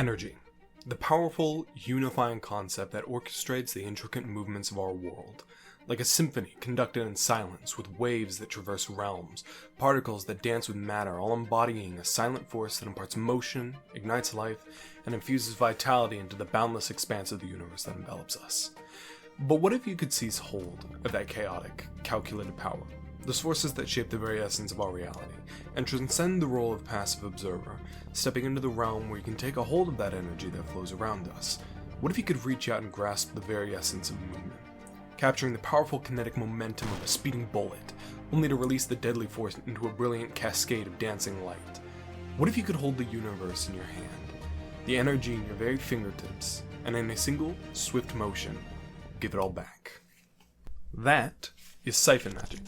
Energy, the powerful, unifying concept that orchestrates the intricate movements of our world. Like a symphony conducted in silence, with waves that traverse realms, particles that dance with matter, all embodying a silent force that imparts motion, ignites life, and infuses vitality into the boundless expanse of the universe that envelops us. But what if you could seize hold of that chaotic, calculated power, those forces that shape the very essence of our reality, and transcend the role of passive observer, stepping into the realm where you can take a hold of that energy that flows around us? What if you could reach out and grasp the very essence of movement, capturing the powerful kinetic momentum of a speeding bullet, only to release the deadly force into a brilliant cascade of dancing light? What if you could hold the universe in your hand, the energy in your very fingertips, and in a single, swift motion, give it all back? That is Syphon magic,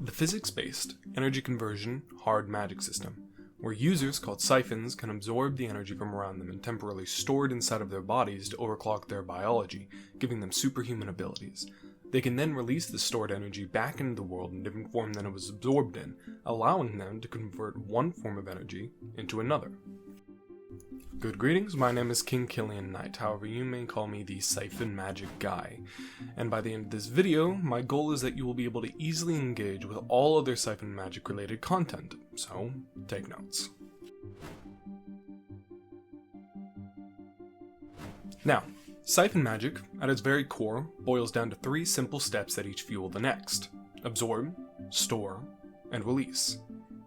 the physics-based, energy conversion, hard magic system, where users called Syphons can absorb the energy from around them and temporarily store it inside of their bodies to overclock their biology, giving them superhuman abilities. They can then release the stored energy back into the world in a different form than it was absorbed in, allowing them to convert one form of energy into another. Good greetings, my name is King Killian Night, however you may call me the Syphon Magic Guy. And by the end of this video, my goal is that you will be able to easily engage with all other Syphon Magic related content, so take notes. Now, Syphon Magic, at its very core, boils down to three simple steps that each fuel the next: absorb, store, and release.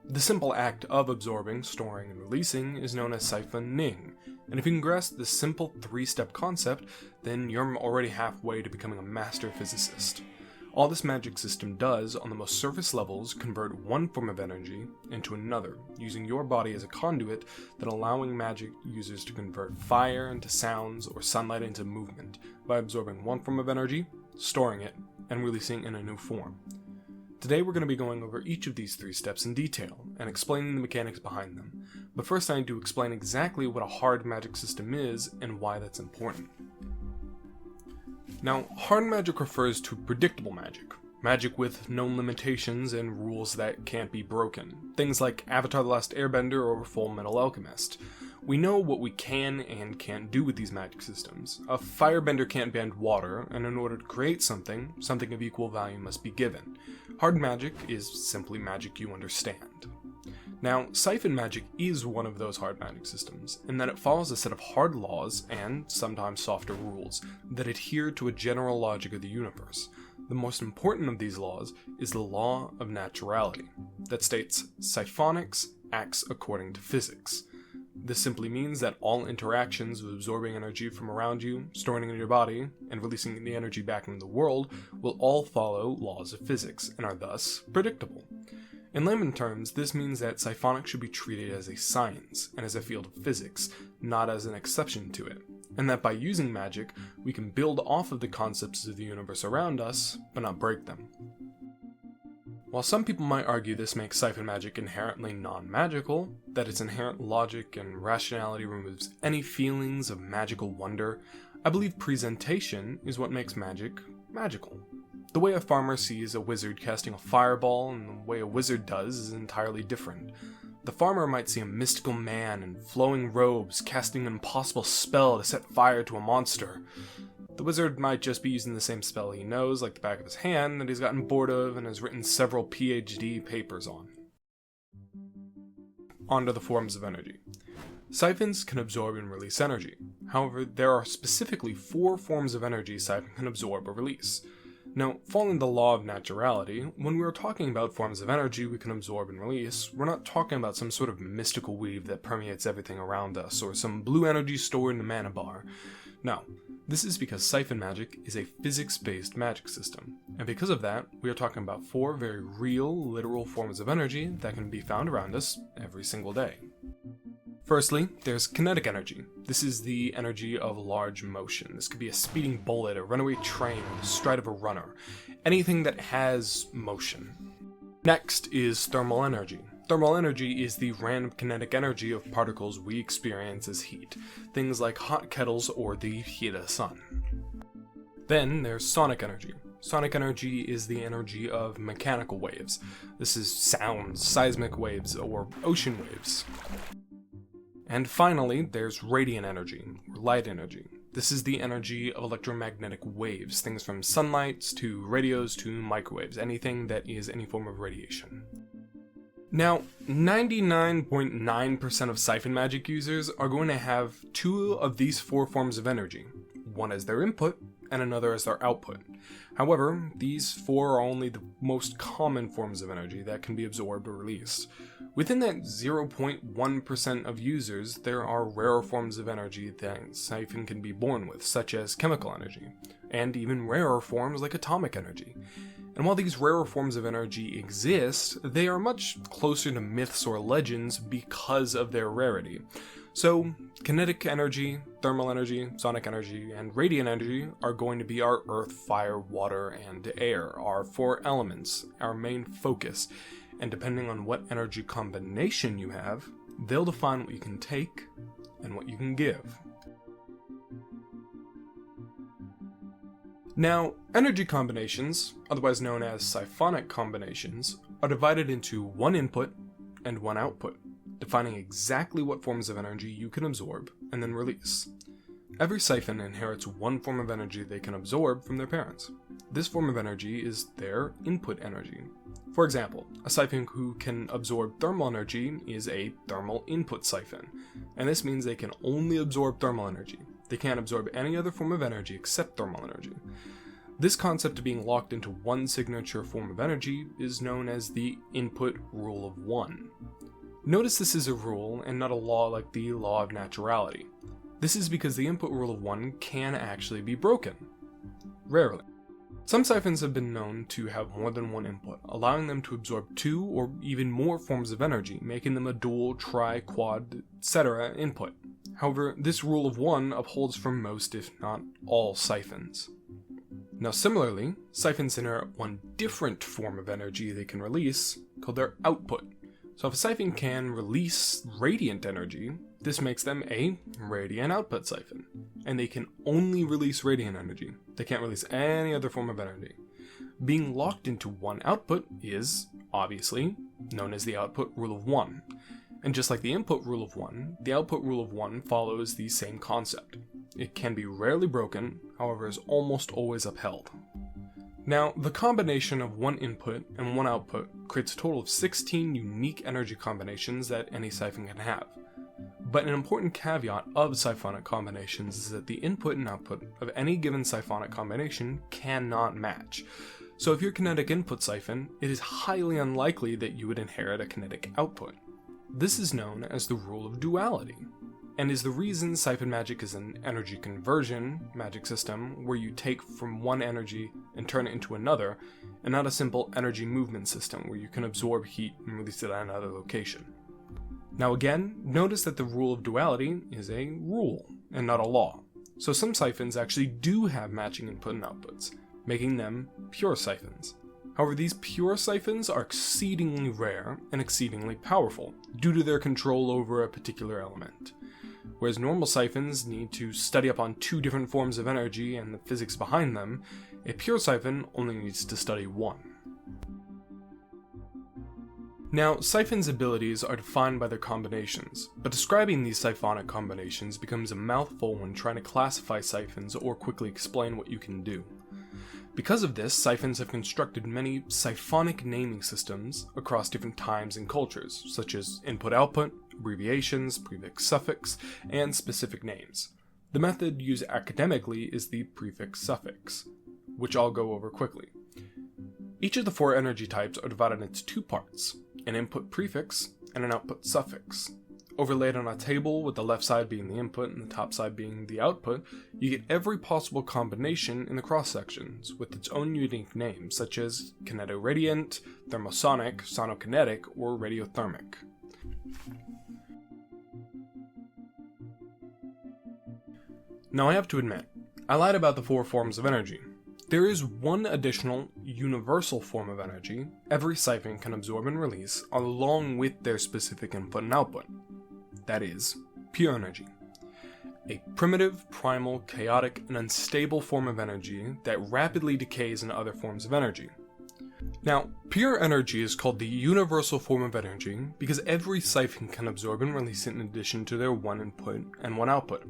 The simple act of absorbing, storing, and releasing is known as siphoning, and if you can grasp this simple three-step concept, then you're already halfway to becoming a master physicist. All this magic system does, on the most surface levels, convert one form of energy into another, using your body as a conduit, then allowing magic users to convert fire into sounds or sunlight into movement, by absorbing one form of energy, storing it, and releasing in a new form. Today we're going to be going over each of these three steps in detail, and explaining the mechanics behind them. But first I need to explain exactly what a hard magic system is, and why that's important. Now, hard magic refers to predictable magic. Magic with known limitations and rules that can't be broken. Things like Avatar: The Last Airbender or Full Metal Alchemist. We know what we can and can't do with these magic systems. A firebender can't bend water, and in order to create something of equal value must be given. Hard magic is simply magic you understand. Now, Syphon magic is one of those hard magic systems, in that it follows a set of hard laws, and sometimes softer rules, that adhere to a general logic of the universe. The most important of these laws is the law of naturality, that states Syphonics acts according to physics. This simply means that all interactions with absorbing energy from around you, storing it in your body, and releasing the energy back into the world will all follow laws of physics, and are thus predictable. In layman terms, this means that Syphonics should be treated as a science, and as a field of physics, not as an exception to it, and that by using magic, we can build off of the concepts of the universe around us, but not break them. While some people might argue this makes Syphon magic inherently non-magical, that its inherent logic and rationality removes any feelings of magical wonder, I believe presentation is what makes magic magical. The way a farmer sees a wizard casting a fireball and the way a wizard does is entirely different. The farmer might see a mystical man in flowing robes casting an impossible spell to set fire to a monster. The wizard might just be using the same spell he knows like the back of his hand that he's gotten bored of and has written several PhD papers on. On to the forms of energy. Syphons can absorb and release energy. However, there are specifically 4 forms of energy Syphon can absorb or release. Now, following the law of naturality, when we are talking about forms of energy we can absorb and release, we're not talking about some sort of mystical weave that permeates everything around us, or some blue energy stored in a mana bar. No, this is because Syphon magic is a physics-based magic system, and because of that, we are talking about 4 very real, literal forms of energy that can be found around us every single day. Firstly, there's kinetic energy. This is the energy of large motion. This could be a speeding bullet, a runaway train, or the stride of a runner. Anything that has motion. Next is thermal energy. Thermal energy is the random kinetic energy of particles we experience as heat. Things like hot kettles or the heat of the sun. Then there's sonic energy. Sonic energy is the energy of mechanical waves. This is sounds, seismic waves, or ocean waves. And finally, there's radiant energy, or light energy. This is the energy of electromagnetic waves, things from sunlight to radios to microwaves, anything that is any form of radiation. Now, 99.9% of Syphon magic users are going to have two of these four forms of energy, one as their input and another as their output. However, these four are only the most common forms of energy that can be absorbed or released. Within that 0.1% of users, there are rarer forms of energy that Syphon can be born with, such as chemical energy, and even rarer forms like atomic energy. And while these rarer forms of energy exist, they are much closer to myths or legends because of their rarity. So, kinetic energy, thermal energy, sonic energy, and radiant energy are going to be our earth, fire, water, and air, our four elements, our main focus. And depending on what energy combination you have, they'll define what you can take and what you can give. Now, energy combinations, otherwise known as Syphonic combinations, are divided into one input and one output, defining exactly what forms of energy you can absorb and then release. Every Syphon inherits one form of energy they can absorb from their parents. This form of energy is their input energy. For example, a Syphon who can absorb thermal energy is a thermal input Syphon, and this means they can only absorb thermal energy. They can't absorb any other form of energy except thermal energy. This concept of being locked into one signature form of energy is known as the input rule of one. Notice this is a rule and not a law like the law of naturality. This is because the input rule of one can actually be broken. Rarely. Some Syphons have been known to have more than one input, allowing them to absorb two or even more forms of energy, making them a dual, tri, quad, etc. input. However, this rule of one upholds for most, if not all, Syphons. Now similarly, Syphons inherit one different form of energy they can release, called their output. So if a Syphon can release radiant energy, this makes them a radiant output Syphon. And they can only release radiant energy. They can't release any other form of energy. Being locked into one output is, obviously, known as the output rule of one. And just like the input rule of one, the output rule of one follows the same concept. It can be rarely broken, however is almost always upheld. Now, the combination of one input and one output creates a total of 16 unique energy combinations that any Syphon can have. But an important caveat of Syphonic combinations is that the input and output of any given Syphonic combination cannot match. So if you're a kinetic input Syphon, it is highly unlikely that you would inherit a kinetic output. This is known as the rule of duality, and is the reason Syphon magic is an energy conversion magic system where you take from one energy and turn it into another, and not a simple energy movement system where you can absorb heat and release it at another location. Now again, notice that the rule of duality is a rule and not a law. So some Syphons actually do have matching input and outputs, making them pure Syphons. However, these pure Syphons are exceedingly rare and exceedingly powerful due to their control over a particular element. Whereas normal Syphons need to study up on two different forms of energy and the physics behind them, a pure Syphon only needs to study one. Now, Syphons' abilities are defined by their combinations, but describing these Syphonic combinations becomes a mouthful when trying to classify Syphons or quickly explain what you can do. Because of this, Syphons have constructed many Syphonic naming systems across different times and cultures, such as input-output, abbreviations, prefix-suffix, and specific names. The method used academically is the prefix-suffix, which I'll go over quickly. Each of the four energy types are divided into two parts, an input prefix and an output suffix. Overlaid on a table with the left side being the input and the top side being the output, you get every possible combination in the cross-sections with its own unique name, such as kinetoradiant, thermosonic, sonokinetic, or radiothermic. Now I have to admit, I lied about the four forms of energy. There is one additional, universal form of energy every Syphon can absorb and release along with their specific input and output. That is, pure energy. A primitive, primal, chaotic, and unstable form of energy that rapidly decays into other forms of energy. Now, pure energy is called the universal form of energy because every siphon can absorb and release it in addition to their one input and one output,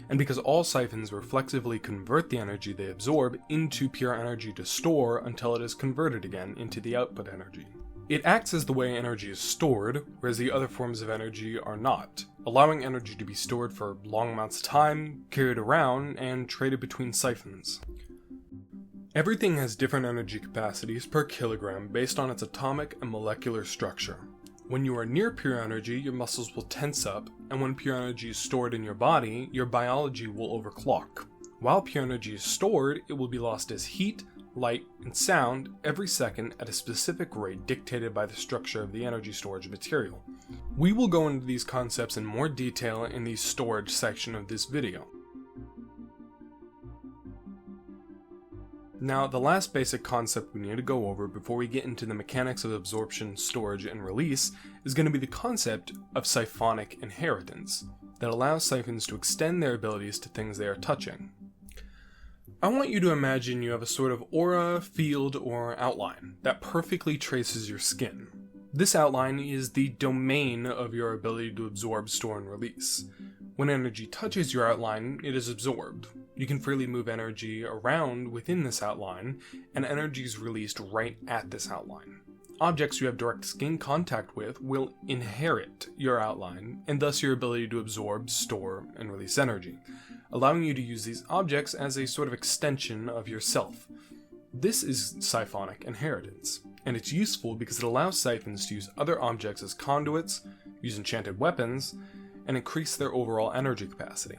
and because all siphons reflexively convert the energy they absorb into pure energy to store until it is converted again into the output energy. It acts as the way energy is stored, whereas the other forms of energy are not, allowing energy to be stored for long amounts of time, carried around, and traded between siphons. Everything has different energy capacities per kilogram based on its atomic and molecular structure. When you are near pure energy, your muscles will tense up, and when pure energy is stored in your body, your biology will overclock. While pure energy is stored, it will be lost as heat, light, and sound every second at a specific rate dictated by the structure of the energy storage material. We will go into these concepts in more detail in the storage section of this video. Now, the last basic concept we need to go over before we get into the mechanics of absorption, storage, and release is going to be the concept of Syphonic inheritance that allows siphons to extend their abilities to things they are touching. I want you to imagine you have a sort of aura, field, or outline that perfectly traces your skin. This outline is the domain of your ability to absorb, store, and release. When energy touches your outline, it is absorbed. You can freely move energy around within this outline, and energy is released right at this outline. Objects you have direct skin contact with will inherit your outline, and thus your ability to absorb, store, and release energy, allowing you to use these objects as a sort of extension of yourself. This is Syphonic inheritance, and it's useful because it allows siphons to use other objects as conduits, use enchanted weapons, and increase their overall energy capacity.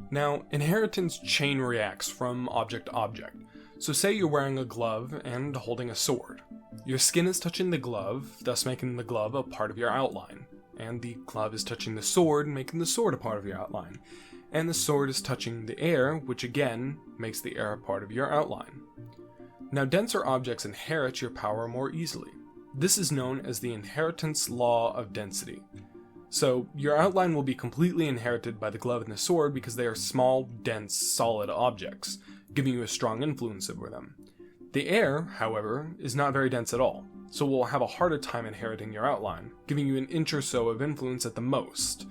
Now, inheritance chain reacts from object to object. So say you're wearing a glove and holding a sword. Your skin is touching the glove, thus making the glove a part of your outline. And the glove is touching the sword, making the sword a part of your outline. And the sword is touching the air, which again makes the air a part of your outline. Now, denser objects inherit your power more easily. This is known as the inheritance law of density. So, your outline will be completely inherited by the glove and the sword because they are small, dense, solid objects, giving you a strong influence over them. The air, however, is not very dense at all, so will have a harder time inheriting your outline, giving you an inch or so of influence at the most.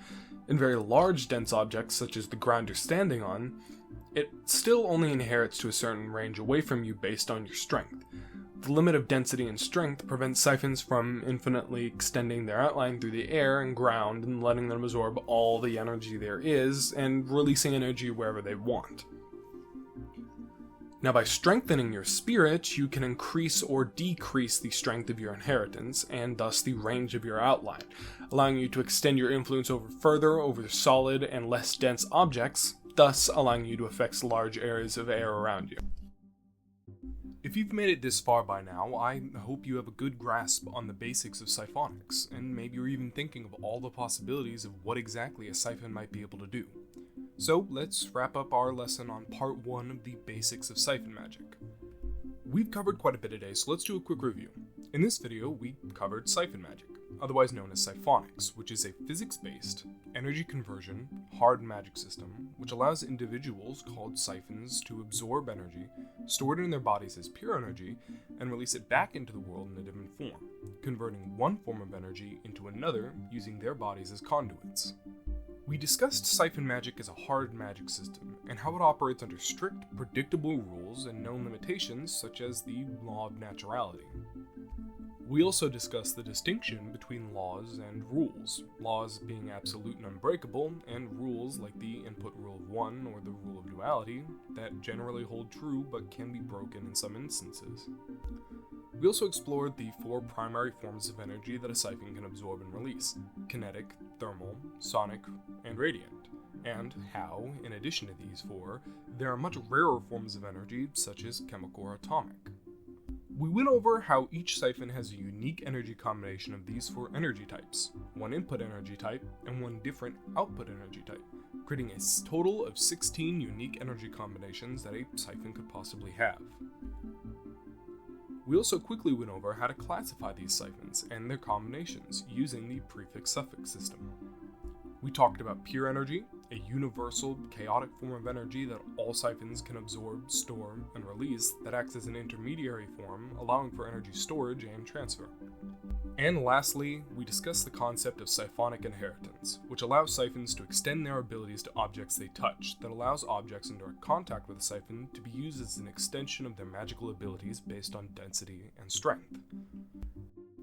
In very large, dense objects, such as the ground you're standing on, it still only inherits to a certain range away from you based on your strength. The limit of density and strength prevents siphons from infinitely extending their outline through the air and ground and letting them absorb all the energy there is and releasing energy wherever they want. Now, by strengthening your spirit, you can increase or decrease the strength of your inheritance and thus the range of your outline, allowing you to extend your influence further over solid and less dense objects, thus allowing you to affect large areas of air around you. If you've made it this far by now, I hope you have a good grasp on the basics of Syphonics, and maybe you're even thinking of all the possibilities of what exactly a siphon might be able to do. So let's wrap up our lesson on part 1 of the basics of siphon magic. We've covered quite a bit today, so let's do a quick review. In this video, we covered siphon magic, otherwise known as Syphonics, which is a physics-based, energy conversion, hard magic system, which allows individuals called siphons to absorb energy, store it in their bodies as pure energy, and release it back into the world in a different form, converting one form of energy into another using their bodies as conduits. We discussed siphon magic as a hard magic system, and how it operates under strict, predictable rules and known limitations such as the law of naturality. We also discussed the distinction between laws and rules, laws being absolute and unbreakable, and rules like the input rule of one or the rule of duality that generally hold true but can be broken in some instances. We also explored the 4 primary forms of energy that a siphon can absorb and release: kinetic, thermal, sonic, and radiant, and how, in addition to these 4, there are much rarer forms of energy such as chemical or atomic. We went over how each siphon has a unique energy combination of these 4 energy types, one input energy type and one different output energy type, creating a total of 16 unique energy combinations that a siphon could possibly have. We also quickly went over how to classify these siphons and their combinations using the prefix-suffix system. We talked about pure energy, a universal, chaotic form of energy that all Syphons can absorb, store, and release that acts as an intermediary form, allowing for energy storage and transfer. And lastly, we discuss the concept of Syphonic inheritance, which allows Syphons to extend their abilities to objects they touch, that allows objects in direct contact with a Syphon to be used as an extension of their magical abilities based on density and strength.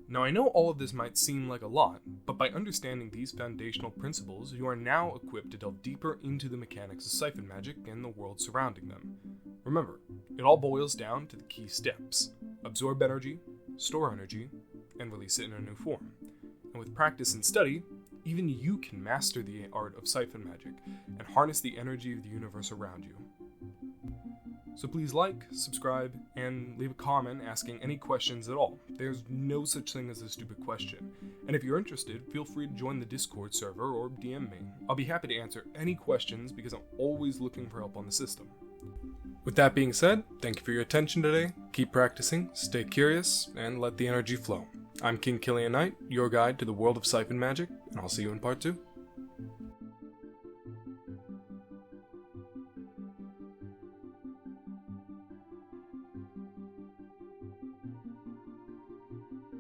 Now I know all of this might seem like a lot, but by understanding these foundational principles, you are now equipped to delve deeper into the mechanics of Syphon magic and the world surrounding them. Remember, it all boils down to the key steps: absorb energy, store energy, and release it in a new form. And with practice and study, even you can master the art of Syphon magic and harness the energy of the universe around you. So please like, subscribe, and leave a comment asking any questions at all. There's no such thing as a stupid question. And if you're interested, feel free to join the Discord server or DM me. I'll be happy to answer any questions because I'm always looking for help on the system. With that being said, thank you for your attention today. Keep practicing, stay curious, and let the energy flow. I'm King Killian Night, your guide to the world of Syphon magic, and I'll see you in part 2.